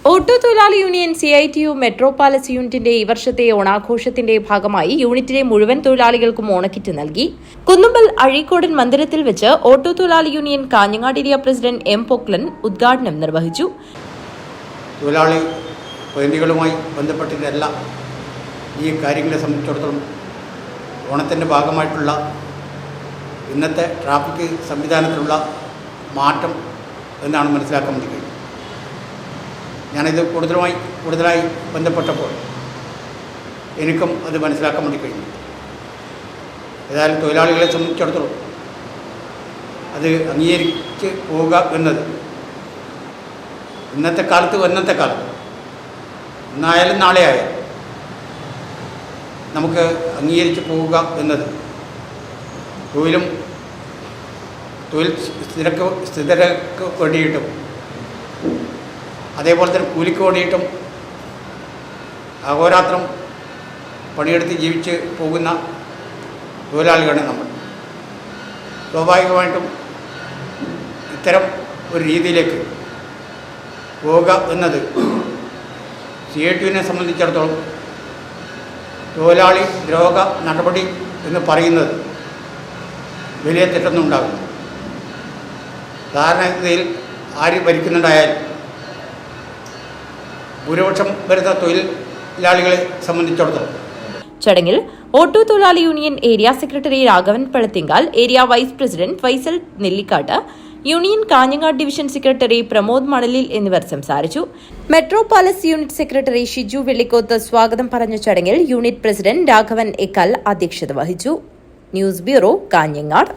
Auto തൊഴിലാളി union CITU metro palace യൂണിറ്റിന്റെ ഈ വർഷത്തെ ഓണാഘോഷത്തിന്റെ ഭാഗമായി യൂണിറ്റിലെ മുഴുവൻ തൊഴിലാളികൾക്കും ഓണക്കിറ്റ് നൽകി. കുന്നുമ്പൽ അഴീക്കോടൻ മന്ദിരത്തിൽ വെച്ച് ഓട്ടോ തൊഴിലാളി union Kanhangad area president M. Poklan ഉദ്ഘാടനം നിർവഹിച്ചു. തൊഴിലാളി പ്രതിനിധികളുമായി ബന്ധപ്പെട്ടിട്ടല്ല ഈ കാര്യങ്ങളെ സംബന്ധിച്ചിടത്തോളം ഓണത്തിൻ്റെ ഭാഗമായിട്ടുള്ള ഇന്നത്തെ ട്രാഫിക് സംവിധാനത്തിലുള്ള മാറ്റം എന്നാണ് മനസ്സിലാക്കാൻ വേണ്ടി കഴിയും. ഞാനിത് കൂടുതലായി ബന്ധപ്പെട്ടപ്പോൾ എനിക്കും അത് മനസ്സിലാക്കാൻ വേണ്ടി കഴിഞ്ഞു. ഏതായാലും തൊഴിലാളികളെ സംബന്ധിച്ചിടത്തോളം അത് അംഗീകരിച്ച് പോവുക എന്നത് ഇന്നത്തെ കാലത്ത് ഇന്നായാലും നാളെ ആയാലും നമുക്ക് അംഗീകരിച്ച് പോവുക എന്നത് തൊഴിൽ സ്ഥിരക്ക് വേണ്ടിയിട്ടും അതേപോലെ തന്നെ കൂലിക്ക് വേണ്ടിയിട്ടും അഹോരാത്രം പണിയെടുത്ത് ജീവിച്ച് പോകുന്ന തൊഴിലാളികളാണ് നമ്മൾ. സ്വാഭാവികമായിട്ടും ഇത്തരം ഒരു രീതിയിലേക്ക് പോവുക എന്നത് CITUവിനെ സംബന്ധിച്ചിടത്തോളം തൊഴിലാളി ദ്രോഹ നടപടി എന്ന് പറയുന്നത് വലിയ തെറ്റൊന്നും ഉണ്ടാകും. സാധാരണഗതിയിൽ ആര് ഭരിക്കുന്നുണ്ടായാലും ഭൂരിപക്ഷം വരുന്ന തൊഴിലാളികളെ സംബന്ധിച്ചിടത്തോളം. ചടങ്ങിൽ ഓട്ടോ തൊഴിലാളി union area secretary Raghavan Pazhathinkal, area vice president Faisal Nellikkattu, union Kanhangad division secretary Pramod Manalil എന്നിവർ സംസാരിച്ചു. Metro palace unit secretary Shiju Vellikoth സ്വാഗതം പറഞ്ഞ ചടങ്ങിൽ യൂണിറ്റ് പ്രസിഡന്റ് രാഘവൻ എക്കൽ അധ്യക്ഷത വഹിച്ചു. News bureau, Kanhangad.